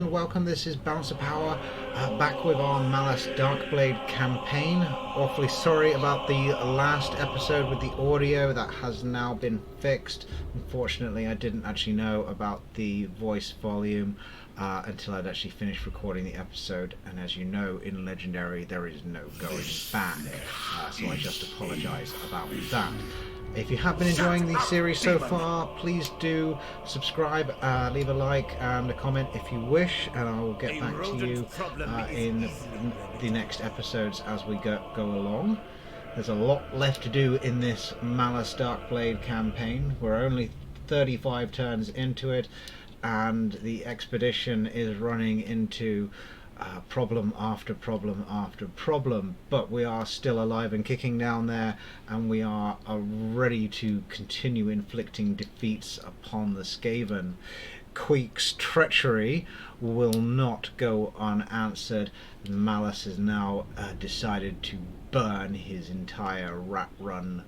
Welcome, this is Bouncer Power, back with our Malus Darkblade campaign. Awfully sorry about the last episode with the audio, that has now been fixed. Unfortunately, I didn't actually know about the voice volume until I'd actually finished recording the episode, and as you know, in Legendary there is no going back, so I just apologise about that. If you have been enjoying the series so far, please do subscribe, leave a like and a comment if you wish, and I will get back to you in the next episodes as we go along. There's a lot left to do in this Malus Darkblade campaign. We're only 35 turns into it, and the expedition is running into problem after problem after problem, but we are still alive and kicking down there, and we are ready to continue inflicting defeats upon the Skaven. Queek's treachery will not go unanswered. Malus has now decided to burn his entire rat run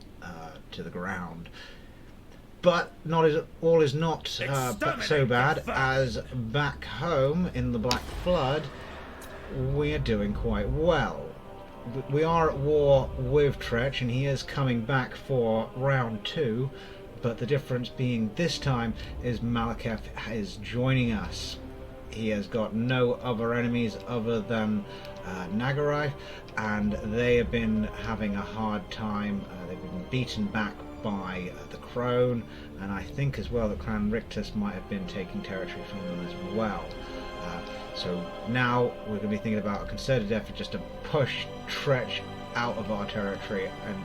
to the ground. But all is not so bad, as back home in the Black Flood we are doing quite well. We are at war with Tretch, and he is coming back for round 2, but the difference being this time is Malekith is joining us. He has got no other enemies other than Nagarai, and they have been having a hard time. They've been beaten back by the Crone, and I think as well that Clan Rictus might have been taking territory from them as well. So now we're going to be thinking about a concerted effort just to push Tretch out of our territory and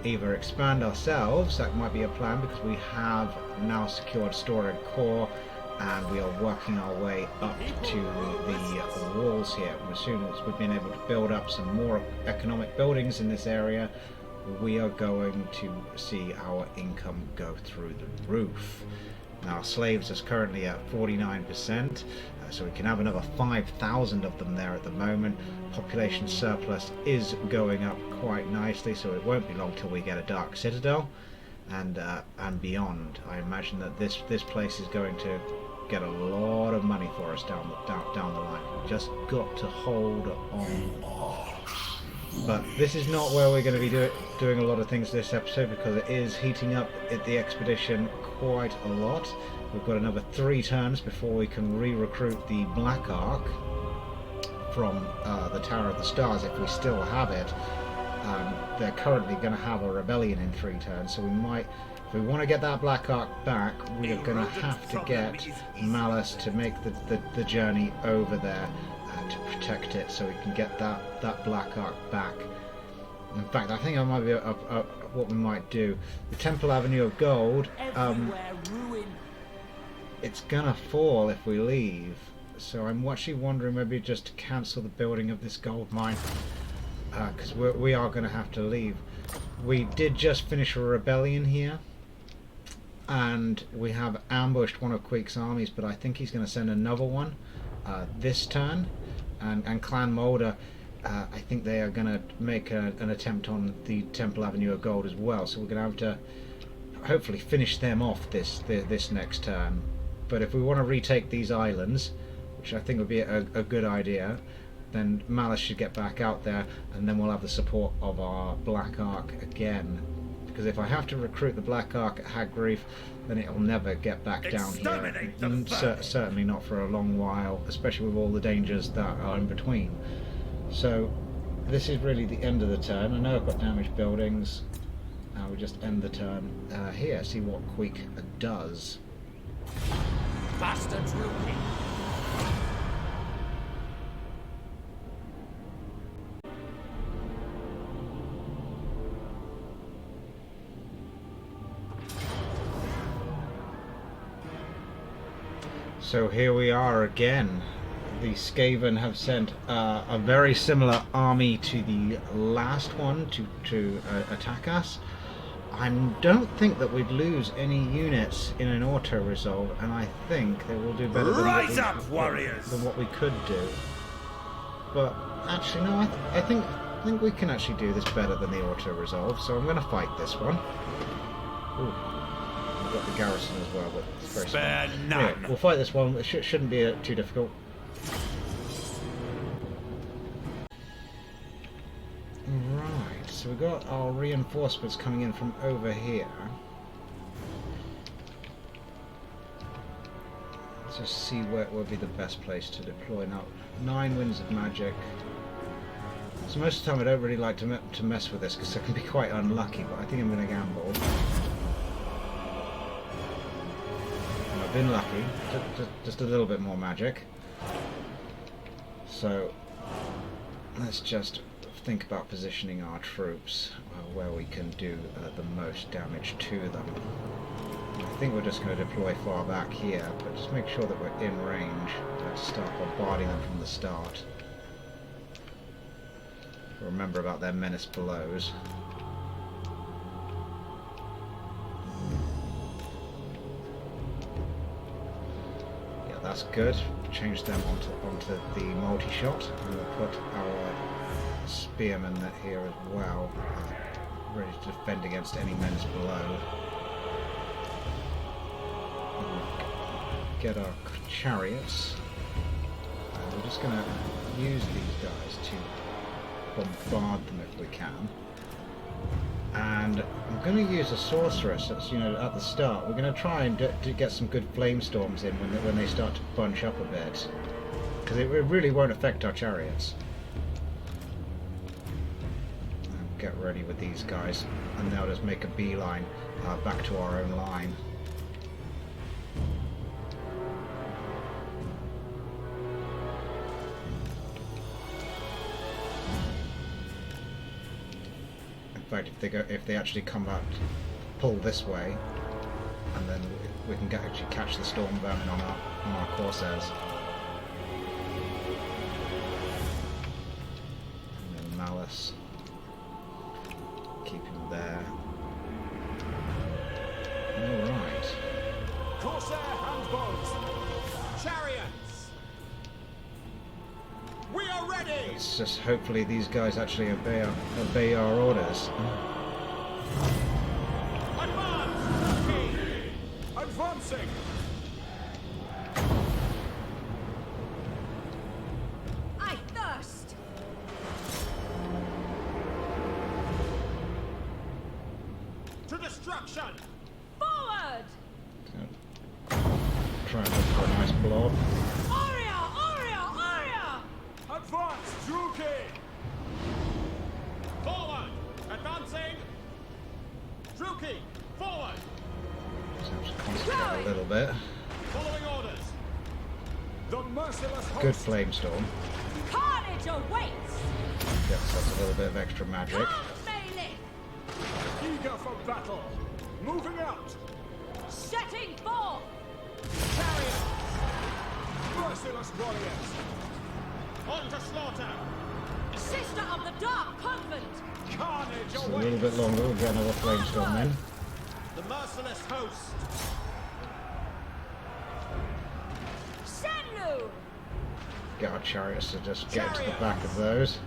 either expand ourselves. That might be a plan, because we have now secured Stored Core and we are working our way up to the walls here. As soon as we've been able to build up some more economic buildings in this area, we are going to see our income go through the roof. Now, slaves is currently at 49%, so we can have another 5,000 of them there at the moment. Population surplus is going up quite nicely, so it won't be long till we get a Dark Citadel and beyond. I imagine that this place is going to get a lot of money for us down the line. We've just got to hold on. But this is not where we're going to be doing a lot of things this episode, because it is heating up at the expedition quite a lot. We've got another 3 turns before we can re-recruit the Black Ark from the Tower of the Stars, if we still have it. They're currently going to have a rebellion in 3 turns, so we might, if we want to get that Black Ark back, we are going to have to get Malus to make the journey over there to protect it, so we can get that Black Ark back. In fact, I think that might be what we might do. The Temple Avenue of Gold, it's gonna fall if we leave, so I'm actually wondering maybe just to cancel the building of this gold mine, because we are going to have to leave. We did just finish a rebellion here, and we have ambushed one of Queek's armies, but I think he's going to send another one this turn. And Clan Mulder, I think they are going to make an attempt on the Temple Avenue of Gold as well, so we're going to have to hopefully finish them off this next turn. But if we want to retake these islands, which I think would be a good idea, then Malus should get back out there, and then we'll have the support of our Black Ark again. Because if I have to recruit the Black Ark at Hagreef, then it'll never get back down here. Certainly not for a long while, especially with all the dangers that are in between. So this is really the end of the turn. I know I've got damaged buildings. We just end the turn here, see what Queek does. Bastards looking. So here we are again. The Skaven have sent a very similar army to the last one to attack us. I don't think that we'd lose any units in an auto resolve, and I think they will do better than what we could do. But actually, no, I think we can actually do this better than the auto resolve. So I'm going to fight this one. Ooh. We've got the garrison as well, but it's very small. Anyway, we'll fight this one. It shouldn't be too difficult. Right, so we've got our reinforcements coming in from over here. Let's just see where would be the best place to deploy. Now, 9 winds of magic. So most of the time I don't really like to mess with this because it can be quite unlucky, but I think I'm going to gamble. And I've been lucky, just a little bit more magic. So let's just think about positioning our troops where we can do the most damage to them. I think we're just going to deploy far back here, but just make sure that we're in range to start bombarding them from the start. Remember about their menace blows. Yeah, that's good. Change them onto the multi-shot, and we'll put our spearmen here as well, ready to defend against any menace below. Get our chariots. We're just going to use these guys to bombard them if we can. And I'm going to use a sorceress that's, you know, at the start. We're going to try and get some good flame storms in when they start to bunch up a bit, because it really won't affect our chariots. And get ready with these guys, and they'll just make a beeline back to our own line. In fact, if they actually come out, pull this way, and then we can actually catch the storm vermin on our corsairs. And then Malus, keep him there. All right. Corsair handbows, chariots. We are ready. It's just hopefully these guys actually obey our orders. Advance, King. Advancing. I thirst. To destruction. Forward. Try and look for a nice blob. Aria, aria, aria. Advance, Druki! Forward! Advancing! Druki, forward! Just have to concentrate a little bit. Following orders. The merciless host. Good flame storm. Carnage awaits. Gets us a little bit of extra magic. Come, melee. Eager for battle. Moving out. Setting forth. Chariots! Merciless warriors. On to slaughter! Sister of the Dark Convent. Carnage Just a awaits. little bit longer, we'll get another flame storm in. The merciless host! Senlu. Get our chariots to just get into the back of those.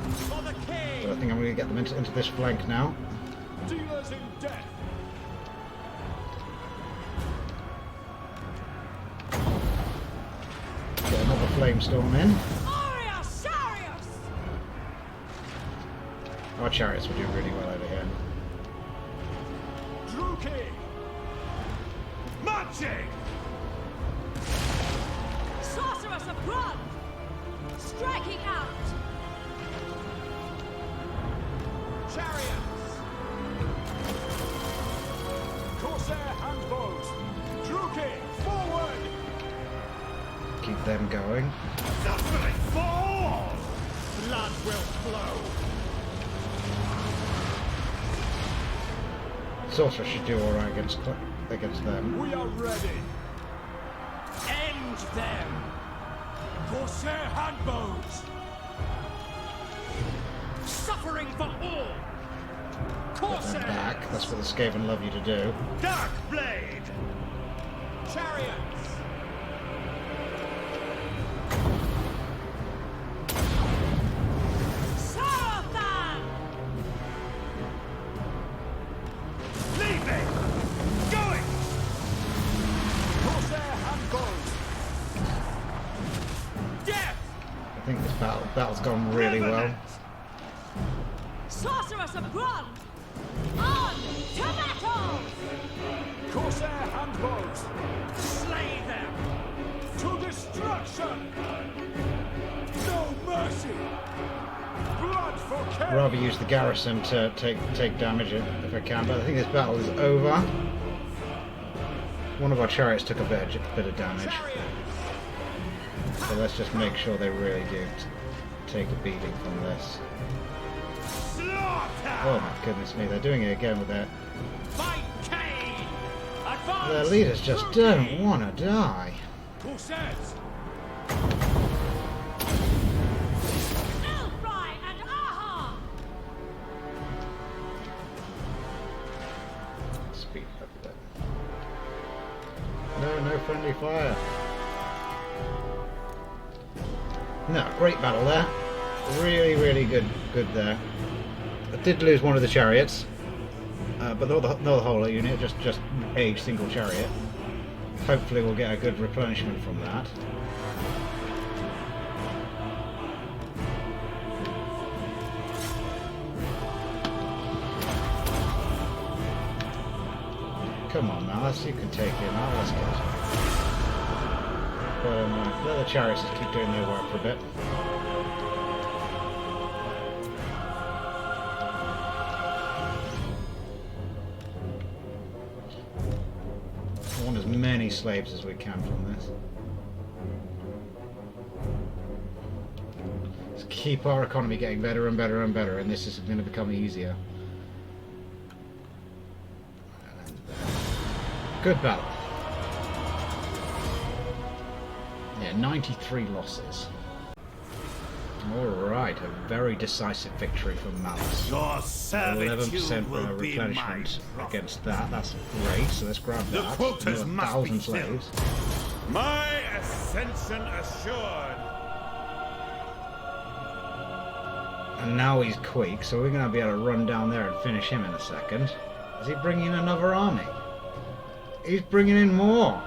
For the But king! I think I'm going to get them into this flank now. Dealers in death. Get another flame storm in. Aria, Sarius. Our chariots will do really well over here. Druki! Marching! Sorceress of blood. Striking out. Chariots! Corsair handbows! Druki, forward! Keep them going. Suffering fall! Blood will flow! Sorcerer should do alright against them. We are ready! End them! Corsair handbows! Suffering for all! Get Corsair! them back. That's what the Skaven love you to do. Darkblade! Chariots! Sarathan. Leaving! Going! Corsair handbows! Battle's gone really well. Revenant. Sorceress of Grund! On to battle! Corsair handbows! Slay them! To destruction! No mercy! Blood for I'd rather use the garrison to take damage if I can, but I think this battle is over. One of our chariots took a bit of damage, so let's just make sure they really do take a beating from this. Slaughter! Oh my goodness me, they're doing it again with their Advance! leaders just don't want to die. Corsairs! Elfry and Aha! Speed up a bit. No friendly fire. No, great battle there. Really good there. I did lose one of the chariots, but not the whole unit, just a single chariot. Hopefully we'll get a good replenishment from that. Come on, Malus, you can take him out. Let's go. But let the chariots just keep doing their work for a bit. I want as many slaves as we can from this. Let's keep our economy getting better and better and better, and this is going to become easier. Good battle. Yeah, 93 losses. Alright, a very decisive victory from Malus. Your servitude 11% will be my replenishment profit. against that. That's great, so let's grab The that. quotas Another must be 1,000 filled. slaves. My ascension assured. And now he's Queek, so we're going to be able to run down there and finish him in a second. Is he bringing in another army? He's bringing in more.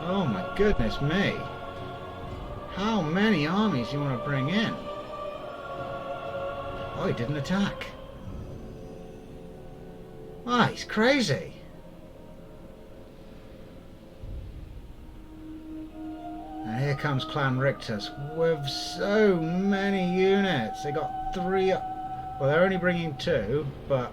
Oh my goodness me. How many armies do you want to bring in? Oh, he didn't attack. Ah, he's crazy. And here comes Clan Rictus with so many units. They got 3. Well, they're only bringing 2, but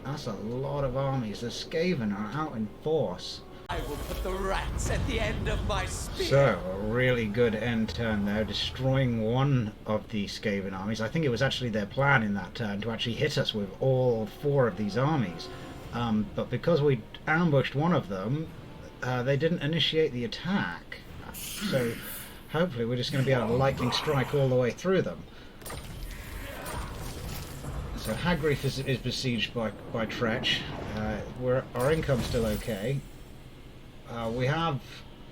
that's a lot of armies. The Skaven are out in force. I will put the rats at the end of my spear. So, a really good end turn there, destroying one of the Skaven armies. I think it was actually their plan in that turn to actually hit us with all 4 of these armies. But because we ambushed one of them, they didn't initiate the attack. So, hopefully we're just going to be able to lightning strike all the way through them. So Hagreef is besieged by Treach. Our income's still okay. We have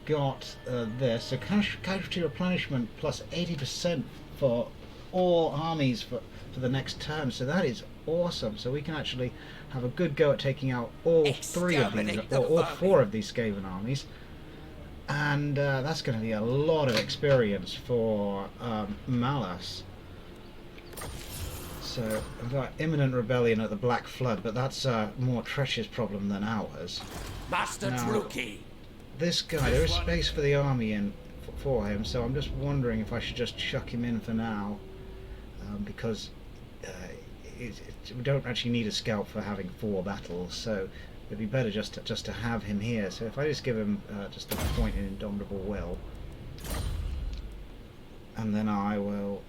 got this, so casualty replenishment plus 80% for all armies for the next term, so that is awesome. So we can actually have a good go at taking out all 3 of these, or all 4 of these Skaven armies. And that's going to be a lot of experience for Malus. So we've got imminent rebellion at the Black Flood, but that's more Treach's problem than ours. Master Now, Druki. This guy, there is space for the army in for him, so I'm just wondering if I should just chuck him in for now, because we don't actually need a scout for having 4 battles, so it'd be better just to have him here. So if I just give him just a point in Indomitable Will, and then I will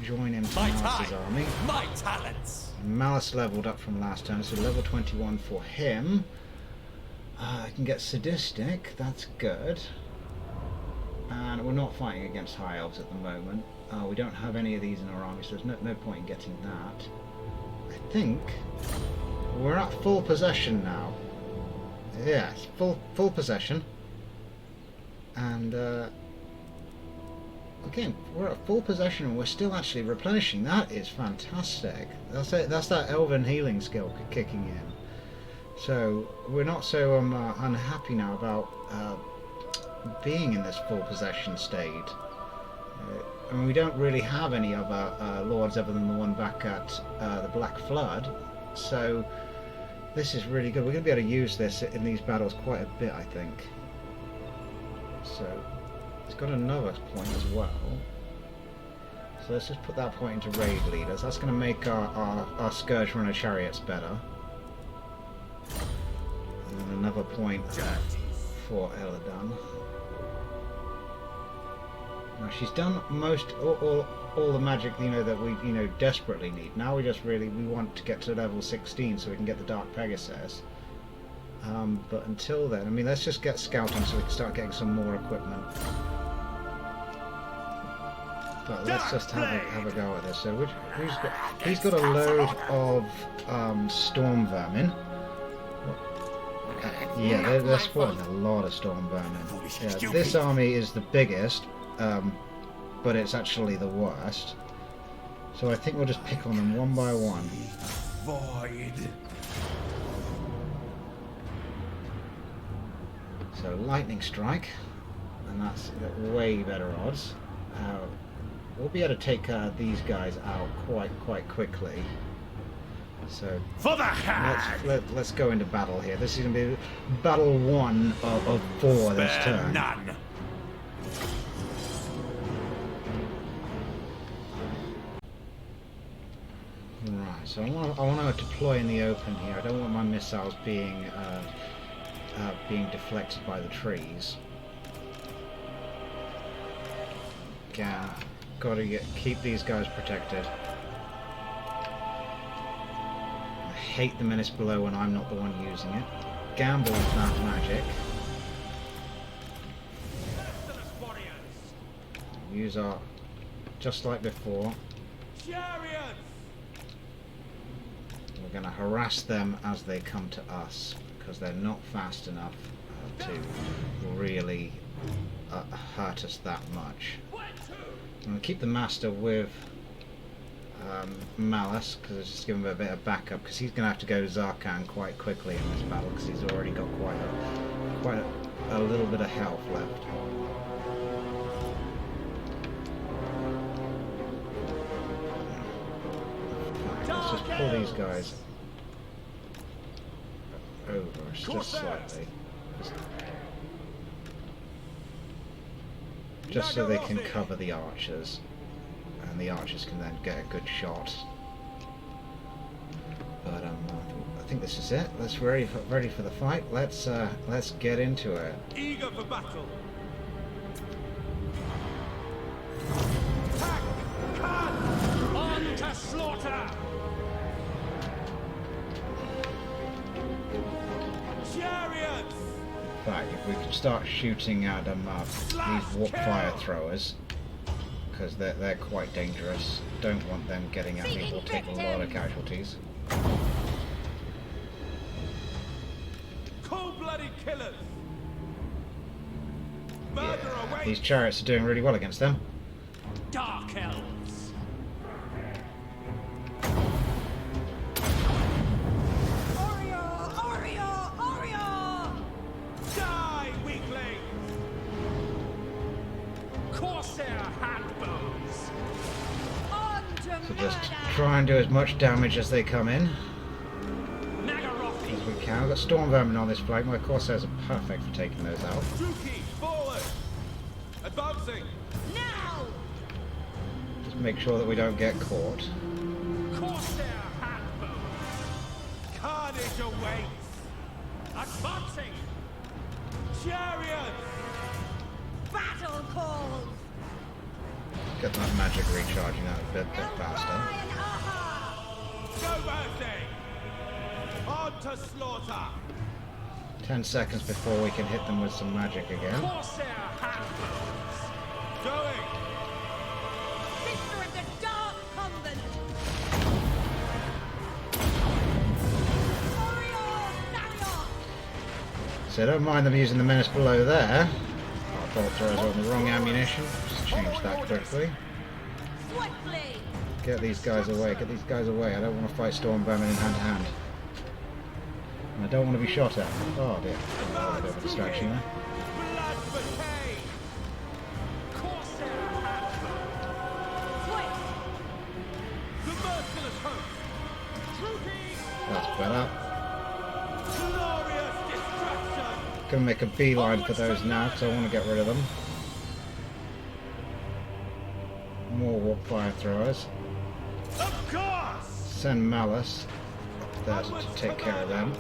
join him to My Malus's time, army. my talents. Malus leveled up from last turn, so level 21 for him. I can get Sadistic, that's good. And we're not fighting against High Elves at the moment. We don't have any of these in our army, so there's no point in getting that. I think we're at full possession now. Yes, full possession. And again, we're at full possession and we're still actually replenishing. That is fantastic. That's it. That's that Elven healing skill kicking in. So we're not so unhappy now about being in this full possession state. I mean, we don't really have any other lords other than the one back at the Black Flood, so this is really good. We're going to be able to use this in these battles quite a bit, I think. So it's got another point as well. So let's just put that point into raid leaders. That's going to make our Scourge Runner chariots better. And then another point for Eladon. Now she's done all the magic, you know, that we desperately need. Now we just we want to get to level 16 so we can get the Dark Pegasus. But until then, I mean, let's just get scouting so we can start getting some more equipment. But let's just have a go at this. So he's got a load of storm vermin. Yeah, they're spawning a lot of storm vermin. Yeah, this army is the biggest, but it's actually the worst. So I think we'll just pick on them one by one. Void. So lightning strike, and that's way better odds. We'll be able to take these guys out quite quickly. So For the hag. let's go into battle here. This is going to be battle 1 of 4 this turn. None. Right. So I want to deploy in the open here. I don't want my missiles being deflected by the trees. Yeah, gotta keep these guys protected. I hate the menace below when I'm not the one using it. Gamble with that magic. Use our, just like before. Chariots! We're going to harass them as they come to us, because they're not fast enough to really hurt us that much. I'm going to keep the Master with Malus, because it's just give him a bit of backup, because he's going to have to go to Zarkan quite quickly in this battle, because he's already got quite a little bit of health left. Let's just pull these guys over just slightly. Just so they can cover the archers, and the archers can then get a good shot. But I think this is it. Let's ready for the fight. Let's get into it. Eager for battle. On to slaughter. Chariots. In fact, if we can start shooting at these warp fire throwers, because they're quite dangerous. Don't want them getting at me. We'll take a lot of casualties. Cold-blooded killers. Yeah, Murder awaits. these chariots are doing really well against them. Dark elves. Die, weakling! Corsair handbows. So just try and do as much damage as they come in Nagarothi. as we can. We've got storm vermin on this flank. My Corsairs are perfect for taking those out. Druki, forward. Advancing. Now! Just make sure that we don't get caught. Corsair handbows. Carnage awaits. Advancing. Chariots. Battle calls! Get that magic recharging out a bit faster. Ryan, aha! No mercy. On to slaughter. 10 seconds before we can hit them with some magic again. Corsair handbows. Going. Sister of the Dark Convent! Warrior Chariot! So don't mind them using the menace below there. Our bolt throwers are on the wrong ammunition. Just change that quickly. Swiftly! Get these guys away. Get these guys away. I don't want to fight storm vermin in hand to hand. And I don't want to be shot at. Oh dear. Oh, a bit of a distraction there. Blood for Cain. better. Glorious destruction! Gonna make a beeline for those now because I want to get rid of them. More warp fire throwers. Of course! Send Malus up there to take care of them.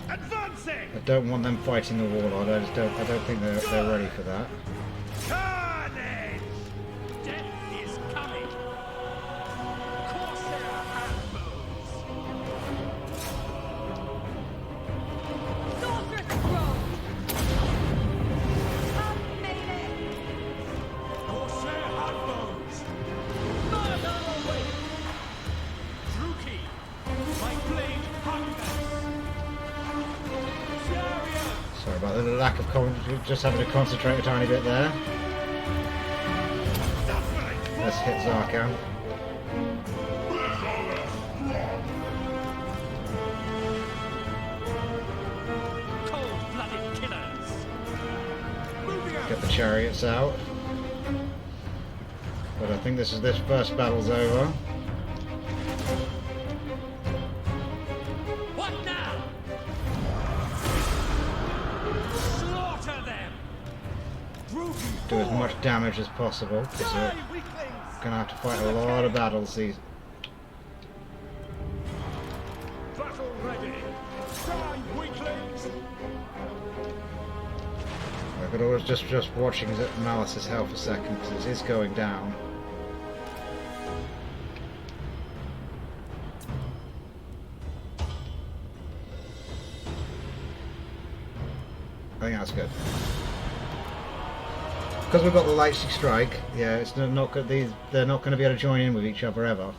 Advancing! I don't want them fighting the warlord. I don't think they're ready for that. Carnage! Death is coming! Corsair handbows! Sorceress Road! Unmated! Corsair handbows! Murder away! Druki! My blade hungers! Chariot! Sorry about the lack of just having to concentrate a tiny bit there. Let's hit Zarkan. Cold-blooded killers! Moving out! Get the chariots out. But I think this first battle's over. What now? Slaughter them! Do as much damage as possible because Die, we're weaklings! gonna have to fight a lot of battles these. Battle ready! Die, weaklings! I could always just watching Malus's health a second because it is going down. I think that's good. Because we've got the lightning strike, yeah, it's not good. They're not going to be able to join in with each other ever.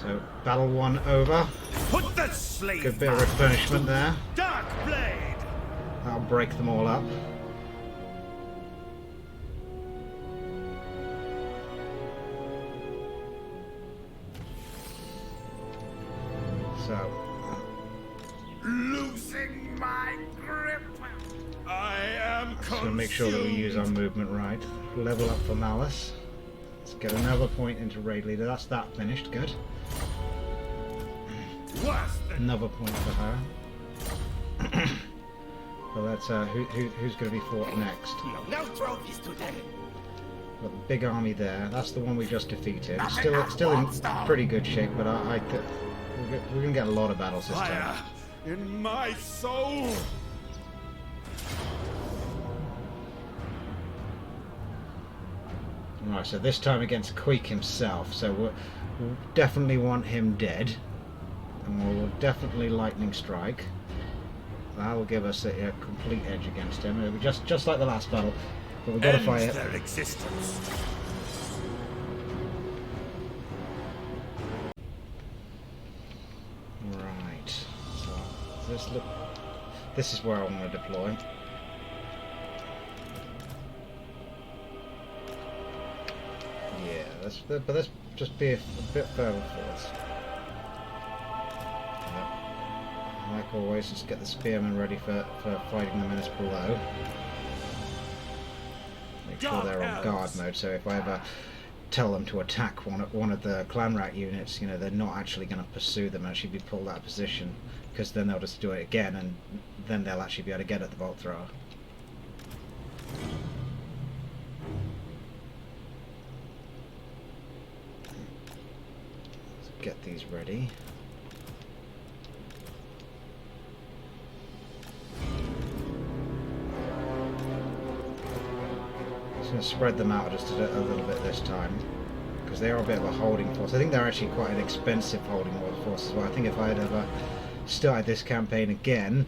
So battle 1 over. Put the slave Good bit of replenishment there. Darkblade! That'll break them all up. So Losing my grip! I am just going to make sure that we use our movement right. Level up for Malus. Let's get another point into Raid Leader. That's that finished. Good. worse than Another point for her. Well, that's who's going to be fought next? No trophies today. Got the big army there. That's the one we just defeated. Still in pretty good shape, but I think we're going to get a lot of battles this fire time. in my soul! Right, so this time against Queek himself. So we'll definitely want him dead, and we'll definitely lightning strike. That will give us a complete edge against him. It'll be just like the last battle, but we've got to End fight it. their existence. Right. So this is where I want to deploy. Yeah, but let's just be a bit further forwards. Yep. Like always, just get the spearmen ready for fighting the menace below. Make sure they're on guard mode, so if I ever tell them to attack one of the clan rat units, you know, they're not actually going to pursue them, actually be pulled out of position, because then they'll just do it again, and then they'll actually be able to get at the bolt thrower. Get these ready. Just going to spread them out just a little bit this time, because they are a bit of a holding force. I think they're actually quite an expensive holding force as well. I think if I had ever started this campaign again,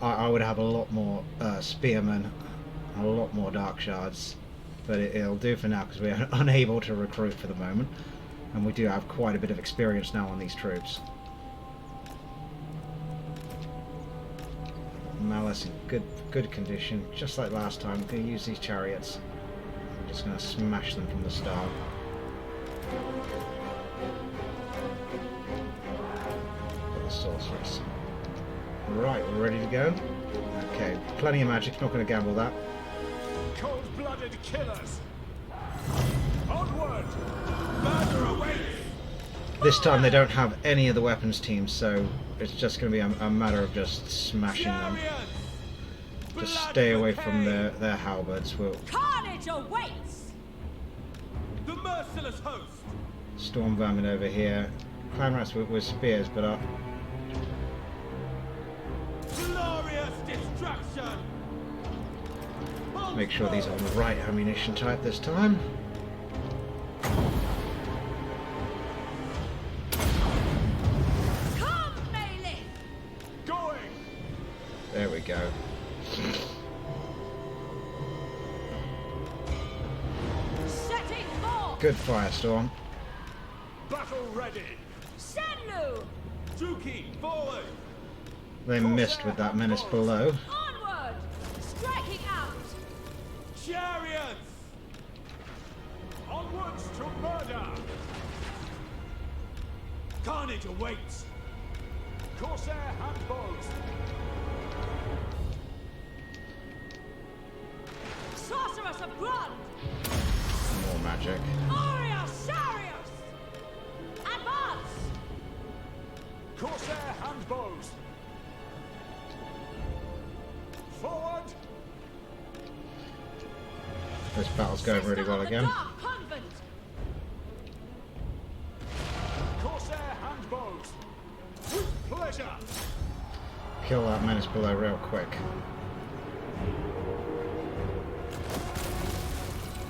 I would have a lot more spearmen, a lot more dark shards, but it'll do for now because we are unable to recruit for the moment. And we do have quite a bit of experience now on these troops. Malus in good condition, just like last time. I'm going to use these chariots. I'm just going to smash them from the start. Got the sorceress. Right, we're ready to go. Okay, plenty of magic. Not going to gamble that. Cold-blooded killers! Onward! Murder awaits! This time they don't have any of the weapons teams, so it's just going to be a matter of just smashing them. Chariots! Just Blood stay for away from Cain! their halberds. We'll Carnage awaits! The merciless host! storm vermin over here. Climb rats with spears, but Glorious destruction! make sure these are the right ammunition type this time. Come, melee! Going! There we go. Setting forth! Good firestorm. Battle ready! Senlu! Juki, forward! They missed with that menace below. Onward! Striking out! Chariots! Onwards to murder! Carnage awaits! Corsair handbows! Sorceress of blood! More magic. Aureus Sarius! Advance! Corsair handbows! Forward! This battle's going really well again. Dark Convent! Corsair handbows! With pleasure! Kill that menace below real quick.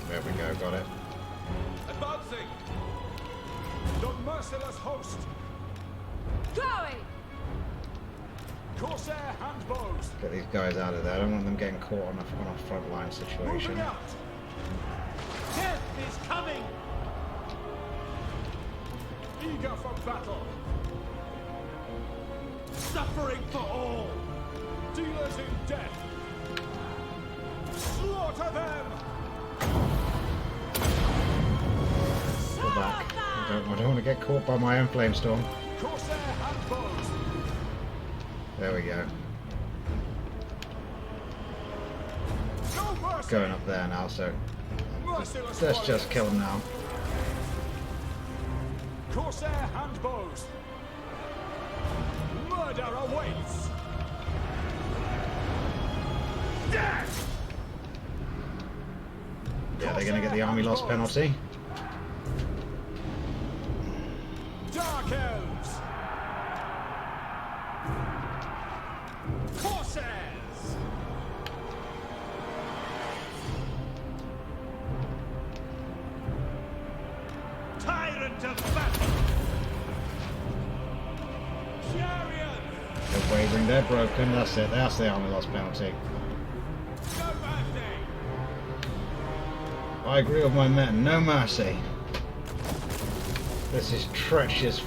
There we go, got it. Advancing! The merciless host! Going! Corsair handbows! Get these guys out of there. I don't want them getting caught on a frontline situation. Moving out! Death is coming! Eager for battle! Suffering for all! Dealers in death! Slaughter them! Go back. I don't want to get caught by my own flamestorm. Corsair handbows! There we go. No mercy! Going up there now, so Merciless let's just warriors. kill them now. Corsair handbows! Murder awaits! Death! Yeah, they're going to get the army loss penalty. Dark elves! Corsairs! Tyrant of battle! Chariots! They're wavering, they're broken. That's it. That's the army loss penalty. No mercy! I agree with my men. No mercy. This is treacherous.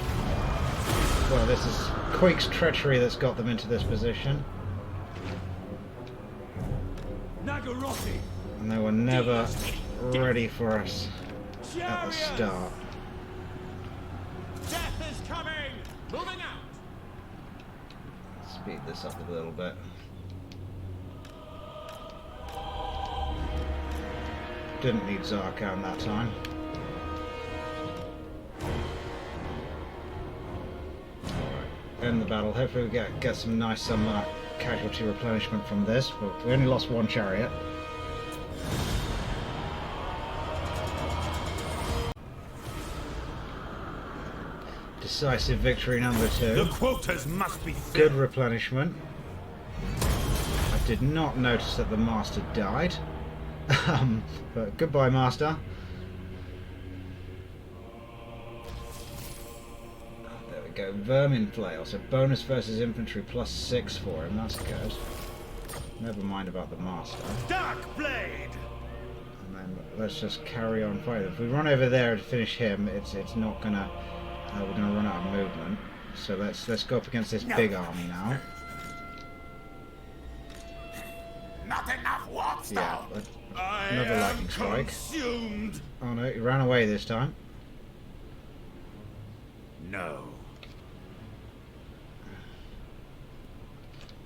Well, this is Queek's treachery that's got them into this position. Nagarotti! And they were never ready for us at the Chariots! start. Death is coming! Moving out! Speed this up a little bit. Didn't need Zarkan that time. Alright, end the battle. Hopefully we get some nice casualty replenishment from this, but we only lost one chariot. Decisive victory number 2. The quotas must be Good replenishment. I did not notice that the master died. But goodbye, master. There we go. Vermin flail. So bonus versus infantry +6 for him. That's good. Never mind about the master. Darkblade! And then let's just carry on fighting. If we run over there to finish him, it's not gonna. We're gonna run out of movement. So let's go up against this big army now. Not enough warp Yeah. stone. Another lightning strike. Consumed. Oh no, he ran away this time. No.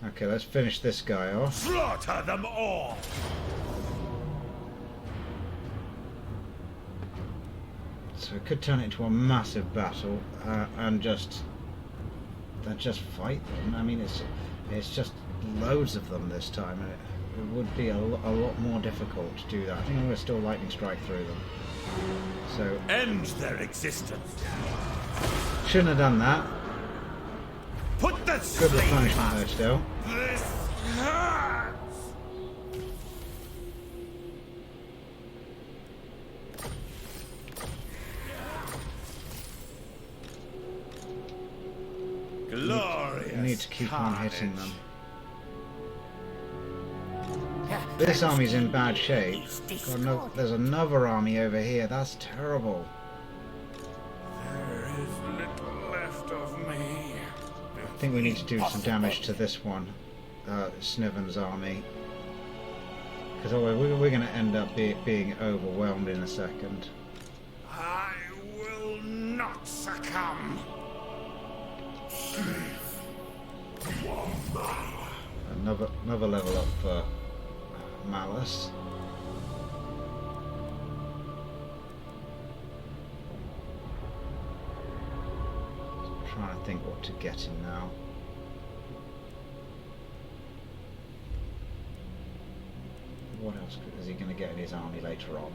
Okay, let's finish this guy off. Slaughter them all. So we could turn it into a massive battle and just fight them. I mean, it's just loads of them this time, and it would be a lot more difficult to do that. I think I'm going to still lightning strike through them. So End their existence. shouldn't have done that. Put the Good sleep replenishment though still. This hurts. Glorious. We need to keep on hitting them. Yeah. This army's in bad shape. God, no, there's another army over here. That's terrible. There is little left of me. I think we need to do some damage to this one, Sniven's army. Because we're going to end up being overwhelmed in a second. I will not succumb. Another level up for Malus. Trying to think what to get him now. What else is he going to get in his army later on?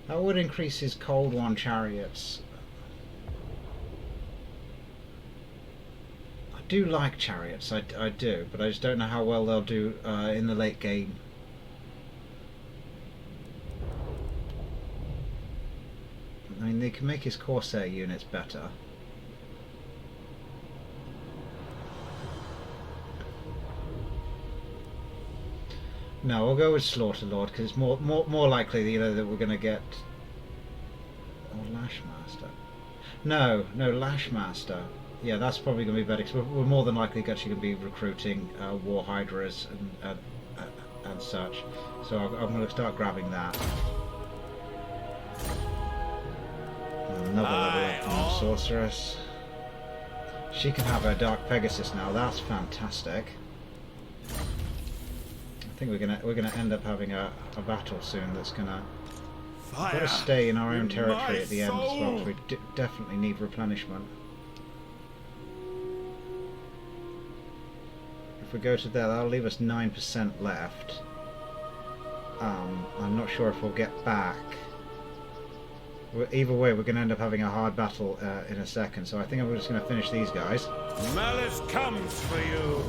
That would increase his Cold One chariots. I do like chariots, I do, but I just don't know how well they'll do in the late game. I mean, they can make his Corsair units better. No, we'll go with Slaughterlord because it's more likely, you know, that we're going to get. Or Lashmaster. No, Lashmaster. Yeah, that's probably going to be better because we're more than likely actually going to be recruiting War Hydras and such. So I'm going to start grabbing that. Another level up from Sorceress. She can have her Dark Pegasus now. That's fantastic. I think we're gonna end up having a battle soon. That's gonna. We've got to stay in our own territory at the end as well. So we definitely need replenishment. If we go to there, that'll leave us 9% left. I'm not sure if we'll get back. Either way, we're going to end up having a hard battle in a second, so I think I'm just going to finish these guys. Malice comes for you.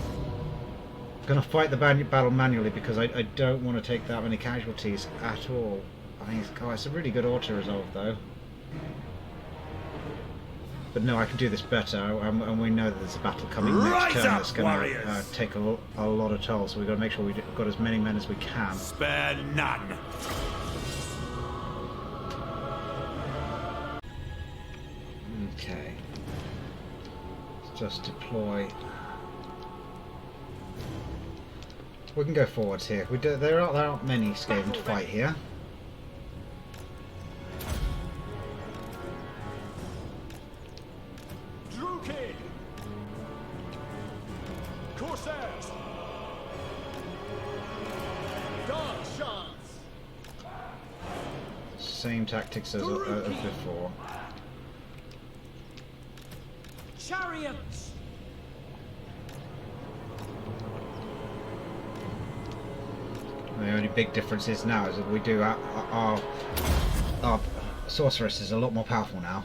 I'm going to fight the battle manually because I don't want to take that many casualties at all. I think it's a really good auto-resolve though. But no, I can do this better, and we know that there's a battle coming next turn that's going to take a lot of toll, so we've got to make sure we've got as many men as we can. Spare none. Okay. Let's just deploy. We can go forwards here. There aren't many Skaven to fight here. Corsairs! Dark Shants! Same tactics as before. Chariots! The only big difference is now is that we do our sorceress is a lot more powerful now.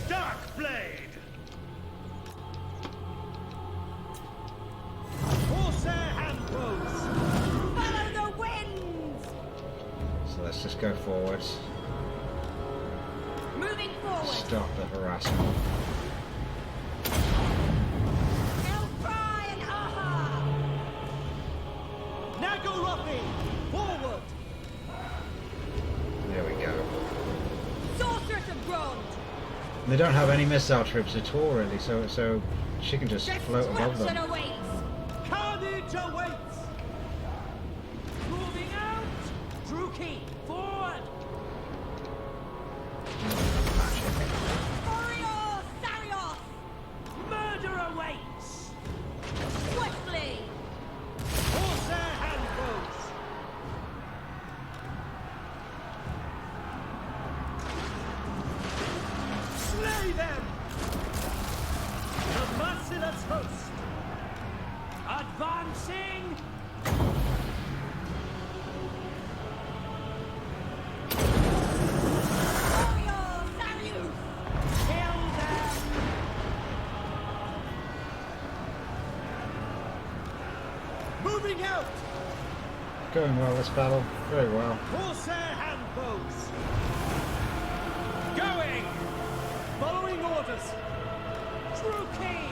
Darkblade. Follow the winds! So let's just go forwards. Moving forward! Stop the harassment. Elfry and Aha! Nagarapi! Forward! There we go. Sorceress of Grond! They don't have any missile troops at all, really, so she can just float above them. Destruction awaits! Carnage awaits! Moving out! Druki, forward! Oriol Sarios! Murder awaits! Swiftly! Corsair handbows! See them! The merciless host! Advancing! Warrior salute! Kill them! Moving out! Going well this battle, very well. Corsair handbows! Going! Following orders! True king!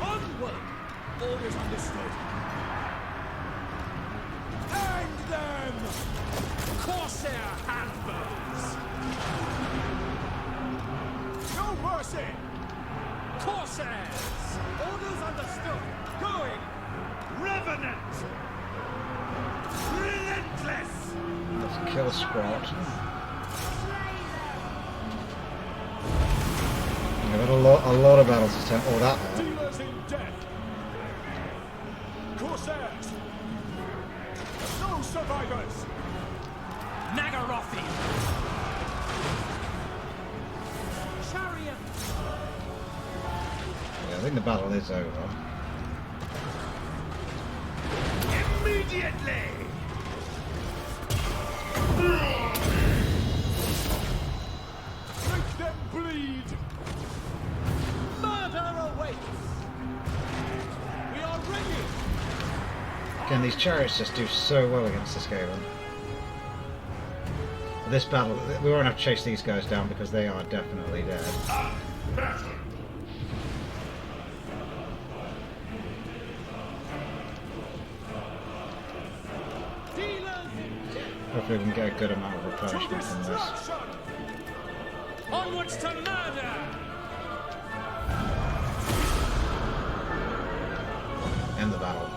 Onward! Orders understood. Hang them! Corsair handbows! No mercy! Corsairs! Orders understood. Going! Revenant! Relentless! Let's kill Sprott. We've had a lot of battles this time. Oh, that one. Dealers in death! Corsairs! No survivors! Nagarothi! Chariot! Yeah, I think the battle is over. Immediately! Make them bleed! Murder awaits! We are ready! Again, these chariots just do so well against the Skaven. This battle, we won't have to chase these guys down because they are definitely dead. Dealers in death! Hopefully we can get a good amount of replenishment from this. Destruction! Onwards to murder! End the battle.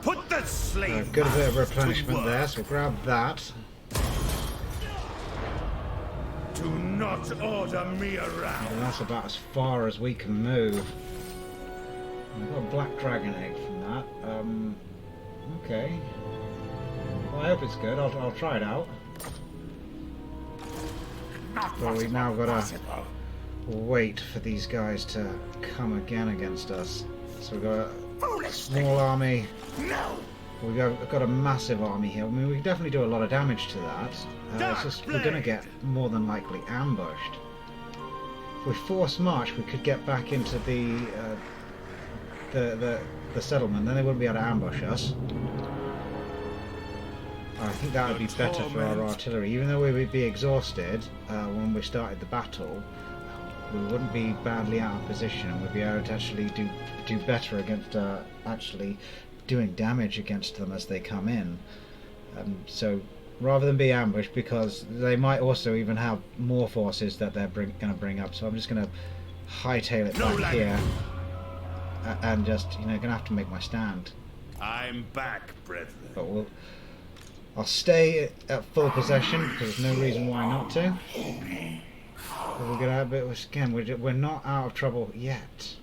Put the slave Good bit of masters to replenishment work. there, so grab that. Do not order me around. And that's about as far as we can move. I've got a black dragon egg from that. Okay. Well, I hope it's good. I'll try it out. But we've now got to wait for these guys to come again against us. So we've got a small army. No! We've got a massive army here. I mean, we can definitely do a lot of damage to that. It's just we're going to get more than likely ambushed. If we force march, we could get back into the settlement. Then they wouldn't be able to ambush us. I think that would be better for our artillery. Even though we would be exhausted when we started the battle, we wouldn't be badly out of position. We'd be able to actually do better against actually doing damage against them as they come in. So rather than be ambushed, because they might also even have more forces that they're going to bring up. So I'm just going to hightail it back here and just going to have to make my stand. I'm back, brethren. But I'll stay at full possession because there's no reason why not to. But we're gonna have again. We're not out of trouble yet.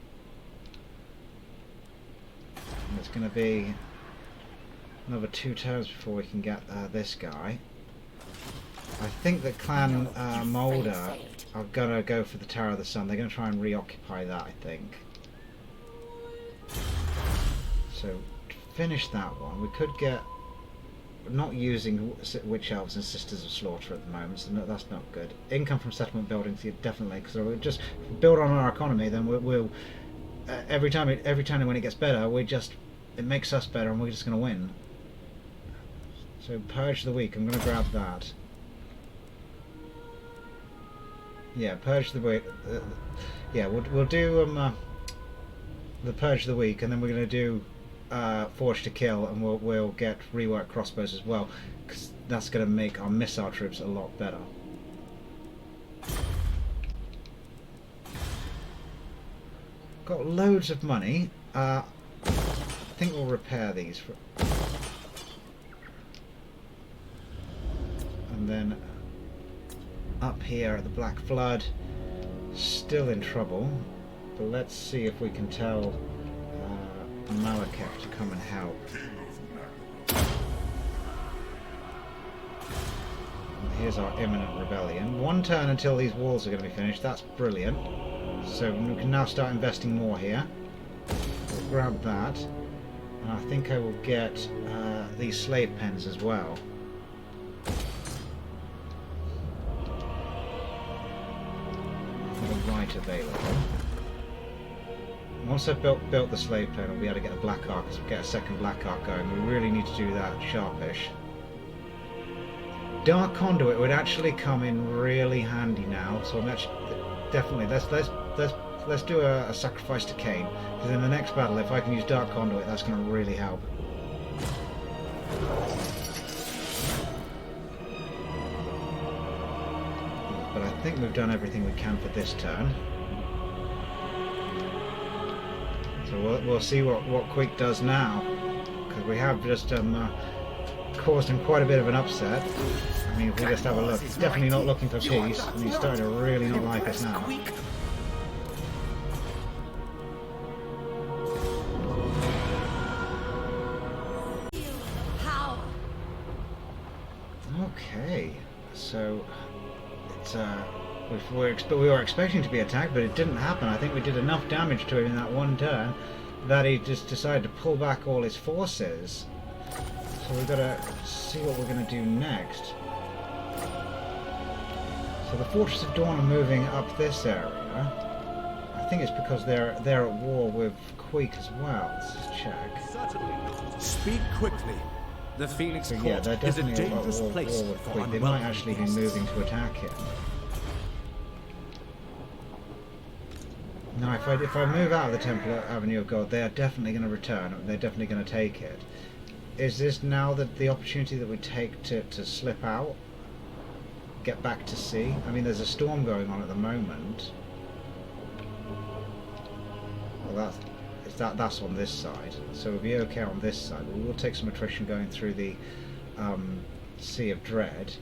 And it's going to be another 2 turns before we can get this guy. I think that Clan Molder are going to go for the Tower of the Sun. They're going to try and reoccupy that, I think. So, to finish that one, we could get... not using Witch Elves and Sisters of Slaughter at the moment, so that's not good. Income from settlement buildings, yeah, definitely, because we'll just build on our economy, then we'll every time when it gets better, it makes us better and we're just going to win. So Purge the Week, I'm going to grab that. Yeah, Purge the Week. Yeah, we'll do the Purge the Week, and then we're going to do Forge to Kill, and we'll get rework crossbows as well, because that's going to make our missile troops a lot better. Got loads of money. I think we'll repair these. And then up here at the Black Flood, still in trouble. But let's see if we can tell Malaketh to come and help. Here's our imminent rebellion. 1 turn until these walls are going to be finished. That's brilliant. So we can now start investing more here. We'll grab that. And I think I will get these slave pens as well. For the right available. Once I've built the slave pen, I'll be able to get the black arc, get a second black arc going. We really need to do that sharpish. Dark Conduit would actually come in really handy now, so I'm actually definitely let's do a sacrifice to Cain, because in the next battle, if I can use Dark Conduit, that's going to really help. But I think we've done everything we can for this turn. So we'll see what Queek does now, because we have just caused him quite a bit of an upset. I mean, if we just have a look, he's definitely not looking for peace, and he's starting to really not like us now. Okay, so it's we were expecting to be attacked, but it didn't happen. I think we did enough damage to him in that 1 turn that he just decided to pull back all his forces. So we've got to see what we're going to do next. So the Fortress of Dawn are moving up this area. I think it's because they're at war with Queek as well. Let's just check. Certainly not. Speak quickly. The Phoenix So yeah, they're Court is a definitely at dangerous war place with for Queek. They might unwelcome actually be guests. moving to attack him. Now, if I move out of the Temple Avenue of God, they are definitely going to return. They're definitely going to take it. Is this now the opportunity that we take to slip out? Get back to sea? I mean, there's a storm going on at the moment. Well, that's on this side. So we'll be okay on this side. We will take some attrition going through the Sea of Dread.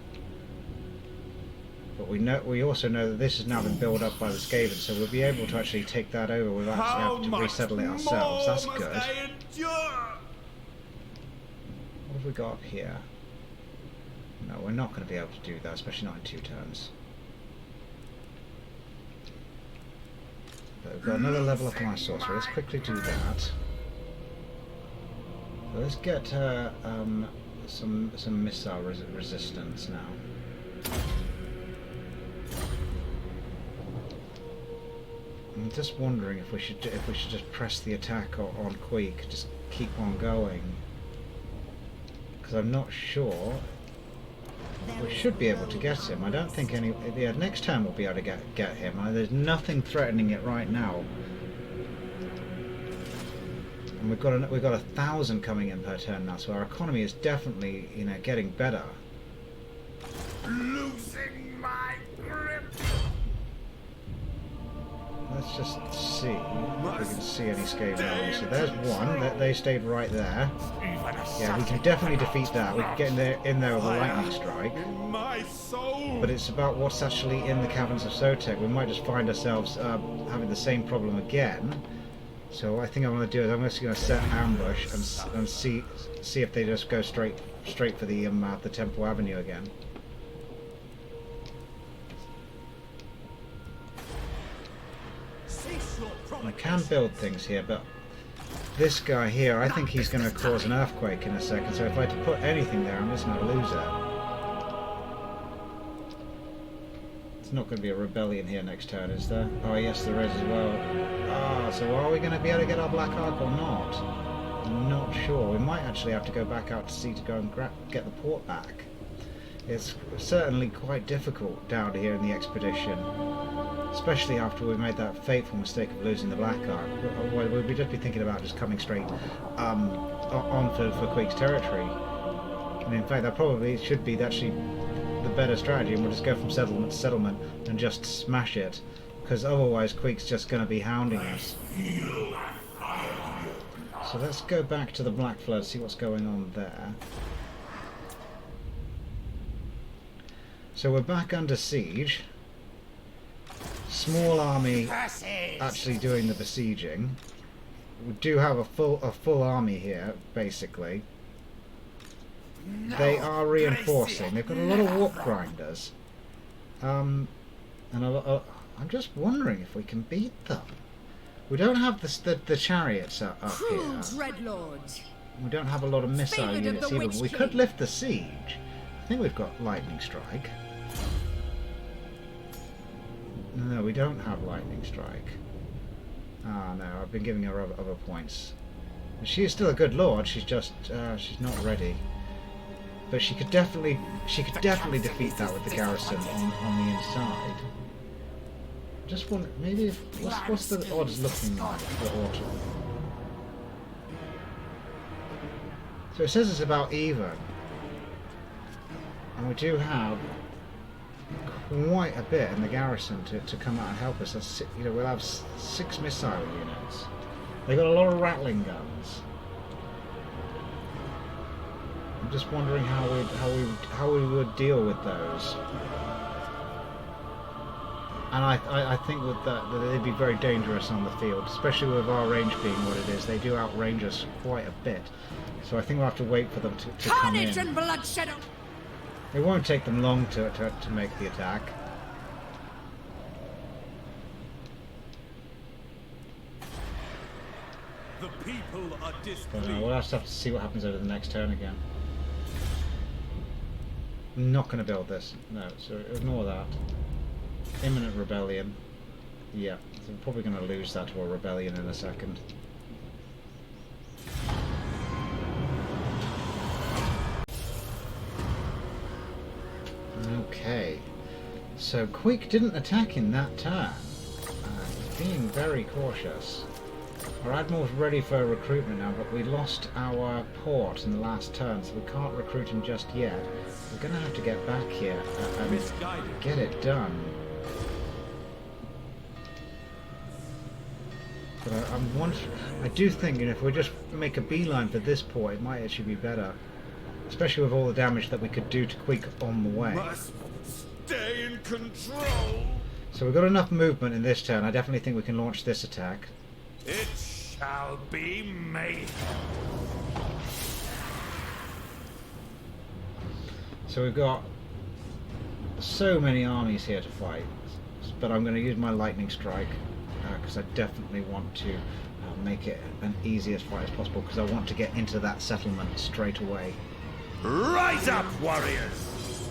But we also know that this has now been built up by the Skaven, so we'll be able to actually take that over without actually having to resettle it ourselves. That's good. What have we got up here? No, we're not going to be able to do that, especially not in 2 turns. But we've got another level up on our sorcery. Let's quickly do that. So let's get some missile resistance now. I'm just wondering if we should just press the attack on Queek, just keep on going, because I'm not sure. We should be able to get him. I don't think any. Yeah, next time we'll be able to get him. There's nothing threatening it right now, and we've got 1,000 coming in per turn now. So our economy is definitely, getting better. Losing my grip. Let's just see if we can see any Skaven armies. So there's one. They stayed right there. Yeah, we can definitely defeat that. We can get in there with a lightning strike. My soul. But it's about what's actually in the caverns of Sotek. We might just find ourselves having the same problem again. So what I think I'm going to do is I'm just going to set ambush and see if they just go straight for the Temple Avenue again. I can build things here, but this guy here, I think he's going to cause an earthquake in a second, so if I put anything there, I'm just going to lose it. It's not going to be a rebellion here next turn, is there? Oh yes, there is as well. So are we going to be able to get our Black Ark or not? I'm not sure. We might actually have to go back out to sea to go and get the port back. It's certainly quite difficult down here in the expedition, especially after we made that fateful mistake of losing the Black Ark. We'd just be thinking about just coming straight on for Queek's territory. And in fact, that probably should be actually the better strategy, and we'll just go from settlement to settlement and just smash it, because otherwise Queek's just going to be hounding us. So let's go back to the Black Flood, see what's going on there. So we're back under siege. small army actually doing the besieging. We do have a full army here, basically. They are reinforcing. They've got a lot of warp grinders. And I'm just wondering if we can beat them. We don't have the chariots up here. Dreadlord. We don't have a lot of missile Favored of units the either. Witch But we King. could lift the siege. I think we've got lightning strike. No, we don't have lightning strike. Ah, no, I've been giving her other points. She is still a good lord. She's just she's not ready. But she could definitely defeat that with the garrison on the inside. Just wonder, maybe if, what's the odds looking like for autumn? So it says it's about even, and we do have quite a bit in the garrison to come out and help us. That's, you know, we'll have 6 missile units. They've got a lot of rattling guns. I'm just wondering how we would deal with those. And I think that they'd be very dangerous on the field, especially with our range being what it is. They do outrange us quite a bit. So I think we'll have to wait for them to come Carnage in. and bloodshed. It won't take them long to make the attack. The people are But displeased. we'll have to see what happens over the next turn again. I'm not going to build this. No, so ignore that. Imminent rebellion. Yeah, so we're probably going to lose that to a rebellion in a second. Okay, so Queek didn't attack in that turn. He's being very cautious. Our admiral's ready for recruitment now, but we lost our port in the last turn, so we can't recruit him just yet. We're going to have to get back here and Misguided. get it done. But I do think, you know, if we just make a beeline for this port, it might actually be better. Especially with all the damage that we could do to Queek on the way. Must stay in control. So we've got enough movement in this turn. I definitely think we can launch this attack. It shall be made. So we've got so many armies here to fight. But I'm going to use my lightning strike because I definitely want to make it an easy as fight as possible, because I want to get into that settlement straight away. Rise up, warriors!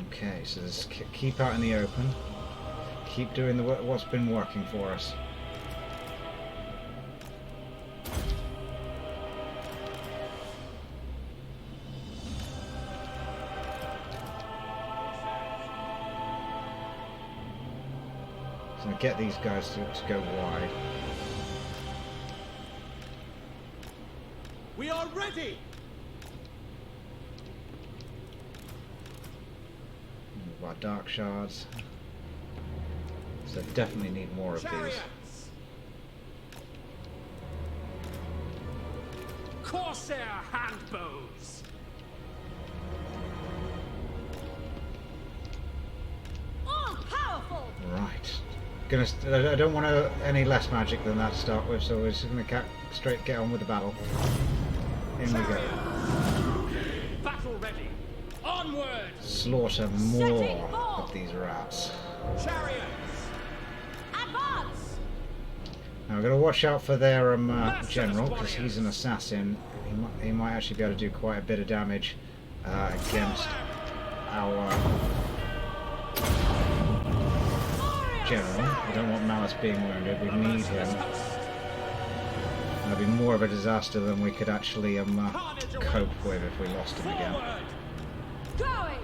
Okay, so just keep out in the open. Keep doing what's been working for us. So get these guys to go wide. We are ready! Our dark shards. So definitely need more of these. Chariots! Corsair handbows. All powerful. Right. I don't want any less magic than that to start with, so we're just going to get on with the battle. In we go. Battle ready. Onward. Slaughter more of these rats. Chariots! Advance. Now we're going to watch out for their general, because he's an assassin. He might actually be able to do quite a bit of damage against our general. We don't want Malus being wounded. We need him. That'd be more of a disaster than we could actually cope with if we lost him again. Forward. Going.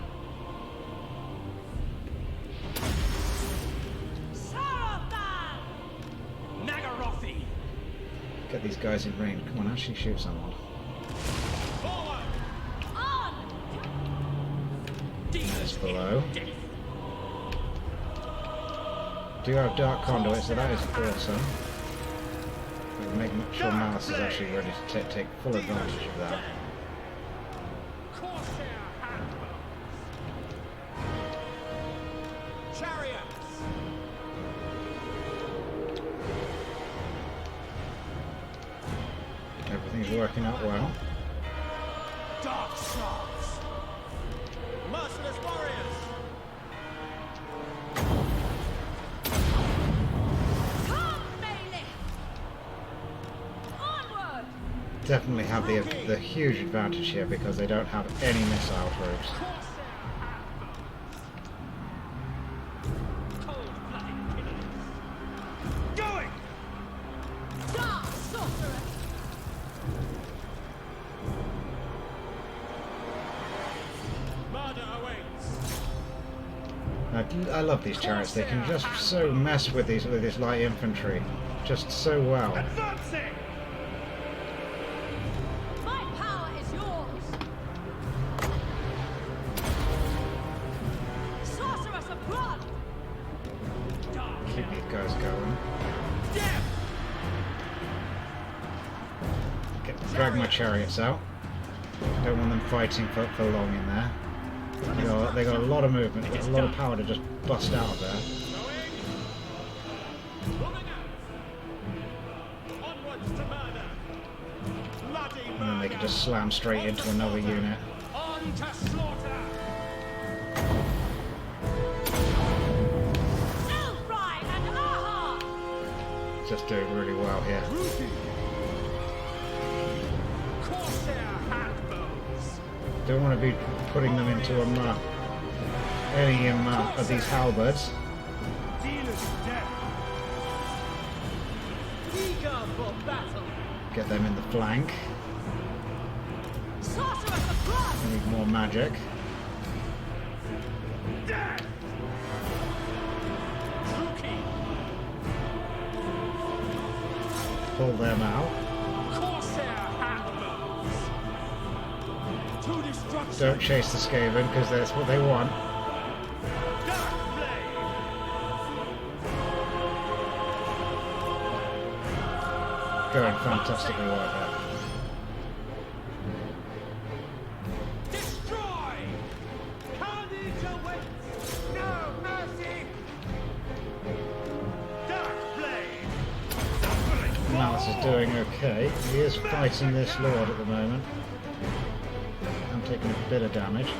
Sarathan. Nagarothi. Get these guys in range. Come on, actually shoot someone. Forward! On. That's below. Do have dark conduit, so that is awesome. We'll make sure Malus is actually ready to take full advantage of that. Corsair handbows. working out well. Dark sharks. Merciless warriors. Come, melee! Onward! Definitely have the huge advantage here because they don't have any missile troops. Cold-blooded killers. Going. Dark sorcerer! Murder awaits. I love these chariots. They can just so mess with this light infantry, just so well. Advancing. My power is yours! Sorceress of blood! Keep these guys going. Death. Drag my chariots out. Don't want them fighting for long in there. They got a lot of movement, a lot of power to just bust out of there. Moving out. Onwards to murder. Bloody And then they can murder. just slam straight into another unit. On to slaughter! Elfry and Aha! Just doing really well here. Corsair handbows! Don't want to be putting them into any of these halberds. Dealers dead. Eager for battle! Get them in the flank. Sorceress of blood! Need more magic. Dead. Pull them out. Corsair handbows! To destruction. Don't chase the Skaven because that's what they want. Darkblade. Going fantastically well there. Destroy. Carnage awaits. No mercy. Darkblade. Suffering. Malus is doing okay. He is fighting this lord at the moment. I'm taking a bit of damage.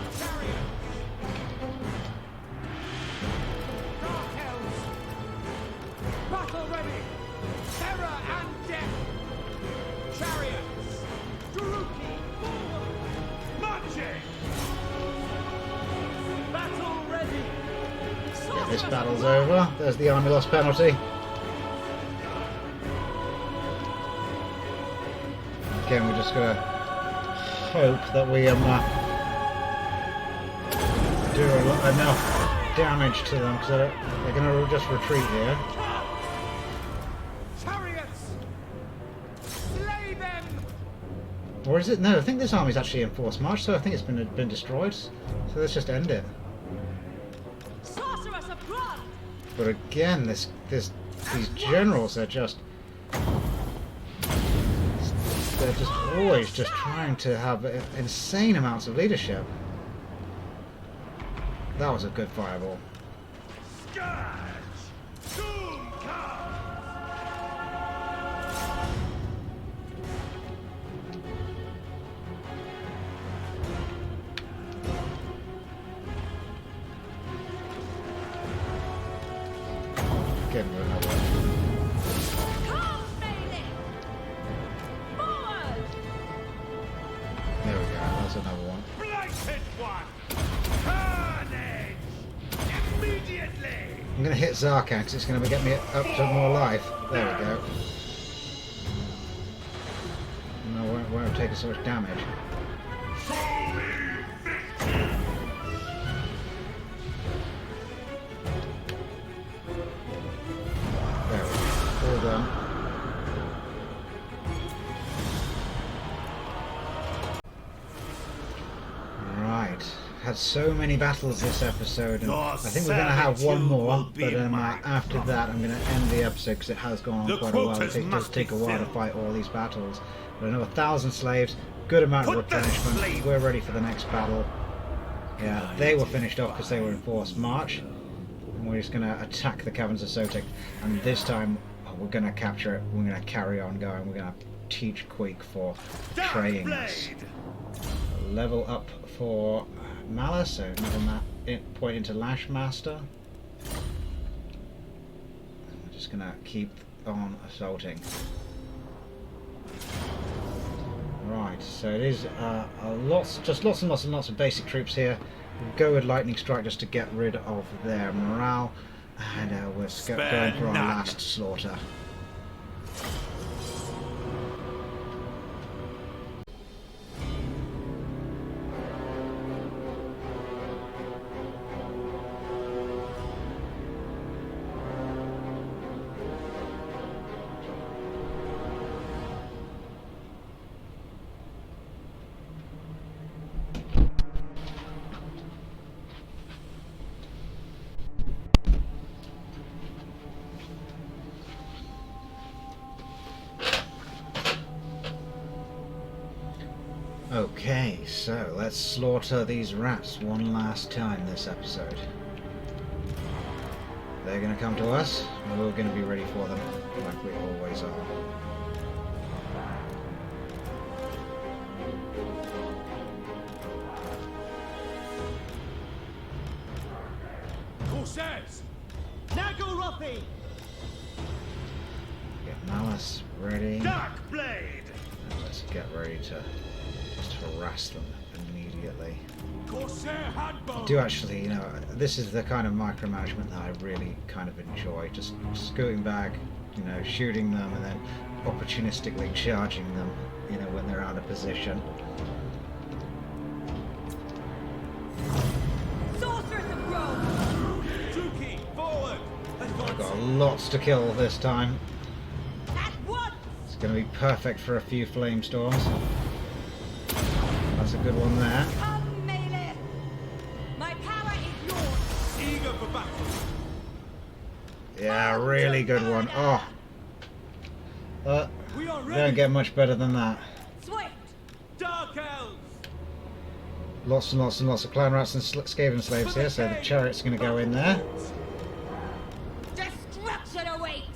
Dark elves. Battle ready. Terror and death. Chariots. Druki. Forward. Marching. Battle ready. Yeah, this battle's over. There's the army loss penalty. Again, we're just gonna hope that we do enough damage to them because they're gonna just retreat here. Chariots. Slay them. Or is it? No, I think this army's actually in forced march, so I think it's been destroyed. So let's just end it. Sorceress of blood! But again, these generals are just always just trying to have insane amounts of leadership. That was a good fireball. Scourge. Doom comes. Give him another one. Come, melee! Forward! There we go. That's another one. Blighted one. Carnage. Immediately. I'm going to hit Zarkan because it's going to get me up to more life. There we go. No, I won't have taken so much damage. There we go. All done. Right. Had so many battles this episode, and Your I think we're going to have one servitude more, will be but my after that I'm going to end the episode because it has gone on The quite a while. quotas It does must take a be while to filled. fight all these battles. But I know 1,000 slaves, good amount of Put the replenishment. slave- We're ready for the next battle. Yeah, they were finished off because they were in forced march. And we're just going to attack the caverns of Sotek. And this time, we're going to capture it. We're going to carry on going. We're going to teach Queek for training us. Level up for Malus, so another point into Lash Master. We're just gonna keep on assaulting. Right, so it is just lots and lots of basic troops here. We'll go with Lightning Strike just to get rid of their morale, and we're going for our last slaughter. Okay, so let's slaughter these rats one last time this episode. They're going to come to us, and we're going to be ready for them, like we always are. Corsairs! Nagoropi! Get Malus ready. Darkblade! And let's get ready to just harass them immediately. Corsair handbow! I do actually, this is the kind of micromanagement that I really kind of enjoy. Just scooting back, shooting them and then opportunistically charging them, when they're out of position. Sorceress of Rome! Tuki, forward! I've got lots to kill this time. At once! It's going to be perfect for a few flame storms. That's a good one there. Come, melee! My power is yours! Eager for battle! Yeah, really good one. Oh, We are don't ready! get much better than that. Swift! Dark elves! Lots and lots of clan rats and Skaven slaves here, so the chariot's going to go in there. Destruction awaits!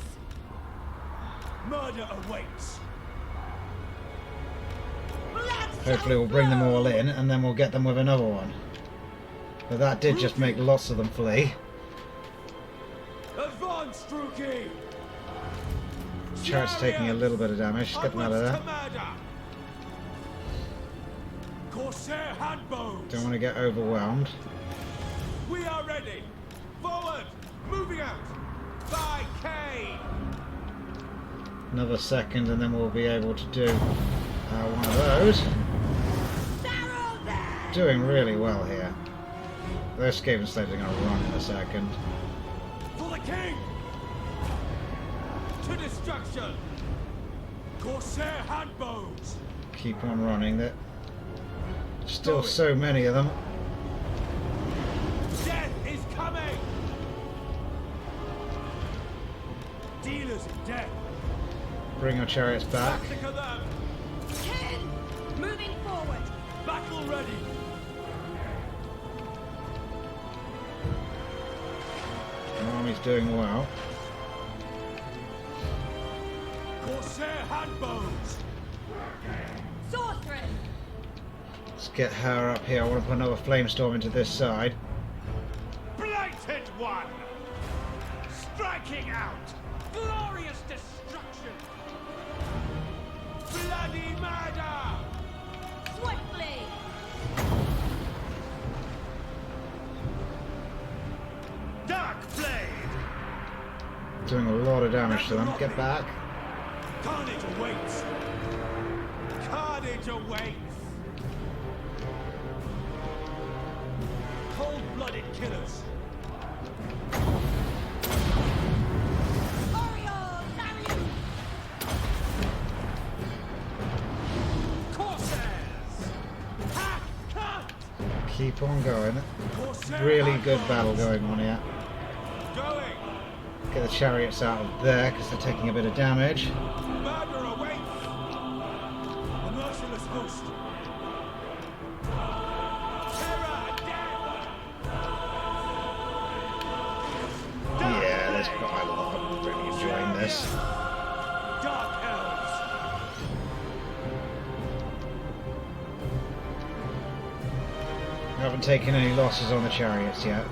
Murder awaits! Blood Hopefully we'll bring them all in, and then we'll get them with another one. But that did just make lots of them flee. Advance, Druki! Chariot's taking a little bit of damage. Just get them out of there. Corsair handbows! Don't want to get overwhelmed. We are ready! Forward! Moving out! By K! Another second, and then we'll be able to do one of those. Barrel there! Doing really well here. Those Skaven slaves are going to run in a second. For the king! To destruction! Corsair handbows! Keep on running. There's still so many of them. Death is coming! Dealers in death! Bring our chariots back. Massacre them! Kin! Moving forward! Battle ready! Our army's doing well. Corsair handbows! Sorceress! Let's get her up here. I want to put another flame storm into this side. Blighted one! Striking out! Glorious destruction! Bloody murder! Swiftly! Darkblade! Doing a lot of damage to them. Get back. Carnage awaits! Carnage awaits! Cold-blooded killers! Oriole! Darius! Corsairs! Hack! Cut! Keep on going. Corsair Really good handbows! battle going on here. Going! Get the chariots out of there because they're taking a bit of damage. Murder awaits! A merciless host! Terror and death! Yeah, I'm really enjoying this. Dark elves! haven't taken any losses on the chariots yet.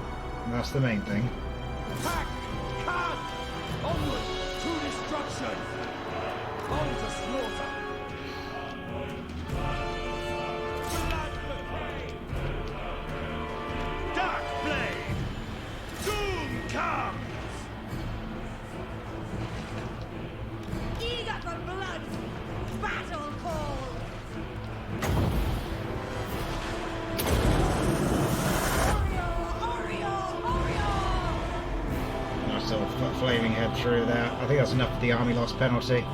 And that's the main thing. Pack! Cut! Onward to destruction! On to slaughter! Darkblade! Doom comes! Eager for blood! Battle call! Nice little flaming head through there. I think that's enough for the army loss penalty.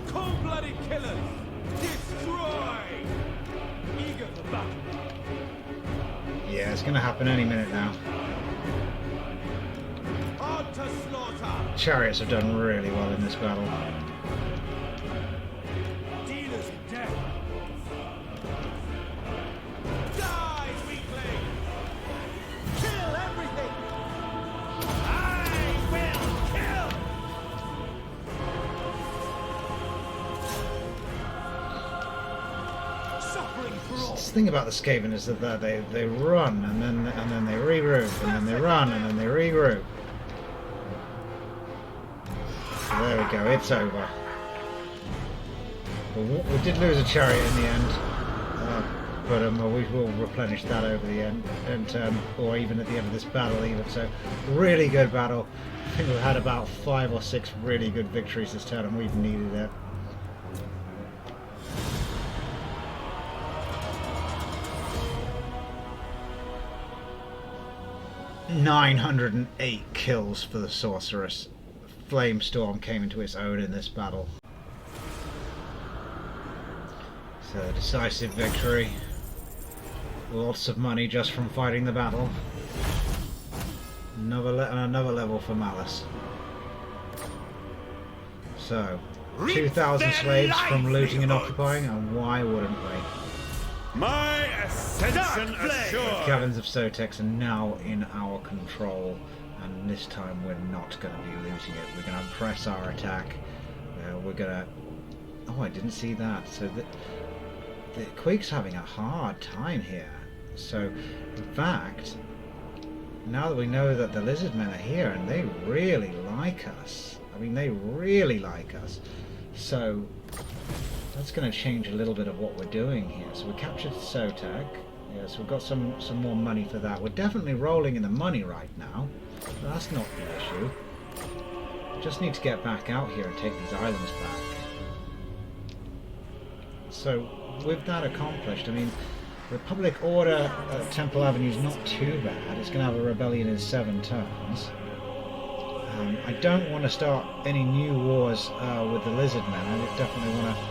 Cold-blooded killers! Destroy! Eager for battle! Yeah, it's going to happen any minute now. On to slaughter! Chariots have done really well in this battle. Dealers in death! Die, weakling! Kill everything! I will kill! Suffering for all! The thing about the Skaven is that they run and then they regroup and then they run and then they regroup. So there we go, it's over. We did lose a chariot in the end, but we will replenish that over the end turn, or even at the end of this battle even. So really good battle. I think we've had about 5 or 6 really good victories this turn and we've needed it. "908 kills for the sorceress." Flamestorm came into its own in this battle. So decisive victory. Lots of money just from fighting the battle. Another level for Malus. So 2,000 slaves from looting and occupying, and why wouldn't we? My ascension assured! Caverns of Vortex are now in our control, and this time we're not going to be losing it. We're going to press our attack. We're going to... Oh, I didn't see that. So the Queek's having a hard time here. So, in fact, now that we know that the Lizardmen are here, and they really like us. I mean, they really like us. So that's going to change a little bit of what we're doing here. So we captured Sotek. Yeah, so we've got some more money for that. We're definitely rolling in the money right now. But that's not the issue. Just need to get back out here and take these islands back. So with that accomplished, I mean, Republic Order Temple Avenue is not too bad. It's going to have a rebellion in 7 turns. I don't want to start any new wars with the Lizardmen. I definitely want to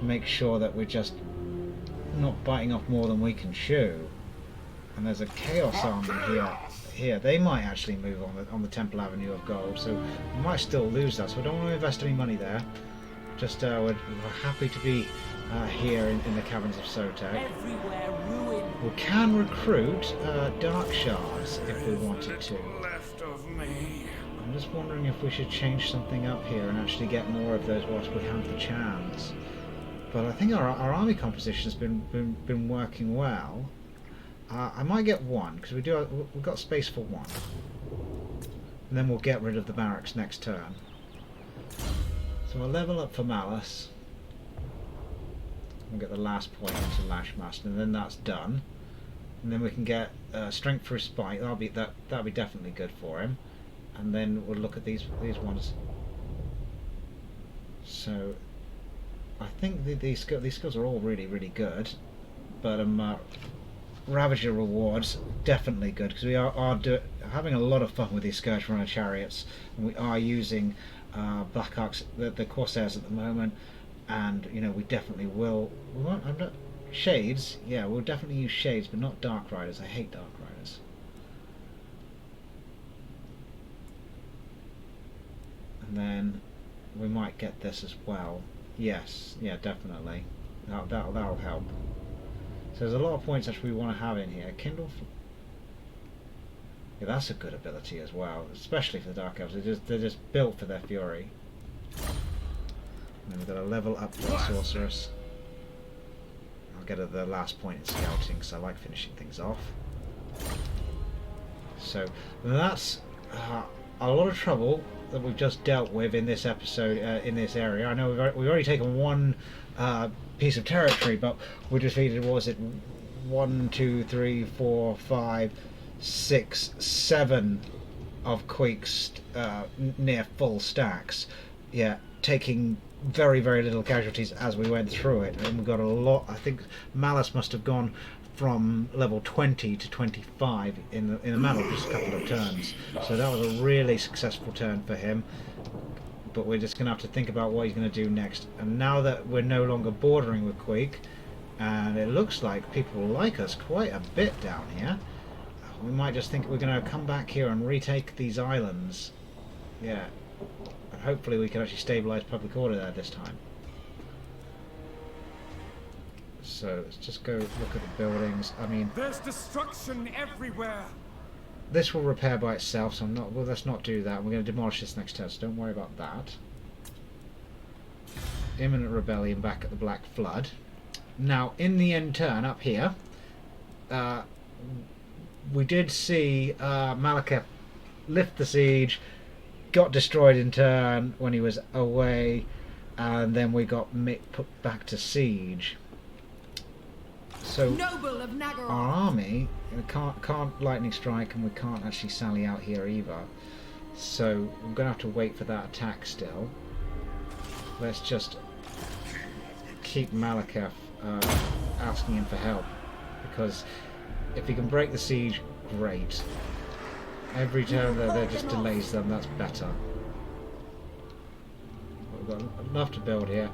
make sure that we're just not biting off more than we can chew. And there's a Chaos Army here. They might actually move on the Temple Avenue of Gold, so we might still lose that. So we don't want to invest any money there. Just we're happy to be here in the Caverns of Sotek. We can recruit Dark Shards if we wanted to. Left of me. I'm just wondering if we should change something up here and actually get more of those whilst we have the chance. But I think our army composition has been working well. I might get 1 because we've got space for 1, and then we'll get rid of the barracks next turn. So I'll level up for Malus. We'll get the last point into Lashmaster, and then that's done. And then we can get strength for his spike. That'll be definitely good for him. And then we'll look at these ones. So I think these skills are all really good, but Ravager rewards definitely good because we are having a lot of fun with these Scourge Runner chariots, and we are using Black Arcs, the Corsairs at the moment, and you know we definitely will. Shades, yeah, we'll definitely use Shades, but not Dark Riders. I hate Dark Riders. And then we might get this as well. Yes, yeah, definitely. That'll help. So there's a lot of points actually we want to have in here. Kindle. Yeah, that's a good ability as well, especially for the Dark Elves. They're just built for their fury. And then we've got to level up for the Sorceress. I'll get at the last point in scouting, so I like finishing things off. So that's a lot of trouble that we've just dealt with in this episode, in this area. I know we've already taken one piece of territory, but we defeated, what was it, 1, 2, 3, 4, 5, 6, 7 of Queek's near full stacks. Yeah, taking very, very little casualties as we went through it, and we got a lot. I think Malus must have gone from level 20 to 25 in a matter of just a couple of turns. So that was a really successful turn for him. But we're just going to have to think about what he's going to do next. And now that we're no longer bordering with Queek, and it looks like people like us quite a bit down here, we might just think we're going to come back here and retake these islands. Yeah. And hopefully we can actually stabilise public order there this time. So let's just go look at the buildings. I mean, There's destruction everywhere. this will repair by itself, so let's not do that. We're going to demolish this next turn, so don't worry about that. Imminent rebellion back at the Black Flood. Now, in the end turn up here, we did see Malaketh lift the siege, got destroyed in turn when he was away, and then we got put back to siege. So Noble of Nagaroth. our army can't lightning strike, and we can't actually sally out here either. So we're going to have to wait for that attack still. Let's just keep Malaketh asking him for help, because if he can break the siege, great. Every turn that just delays them, that's better. We've got enough to build here.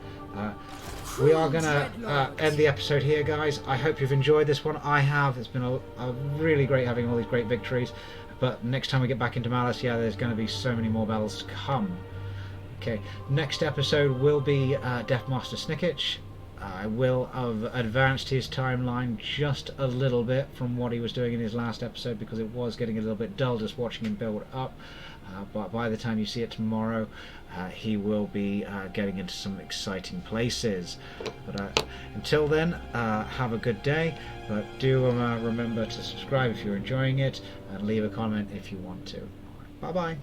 We are going to end the episode here, guys. I hope you've enjoyed this one. I have. It's been a really great having all these great victories. But next time we get back into Malus, yeah, there's going to be so many more battles to come. Okay, next episode will be Deathmaster Snickich. I will have advanced his timeline just a little bit from what he was doing in his last episode, because it was getting a little bit dull just watching him build up. But by the time you see it tomorrow, he will be getting into some exciting places. But until then, have a good day. But do remember to subscribe if you're enjoying it, and leave a comment if you want to. Bye bye.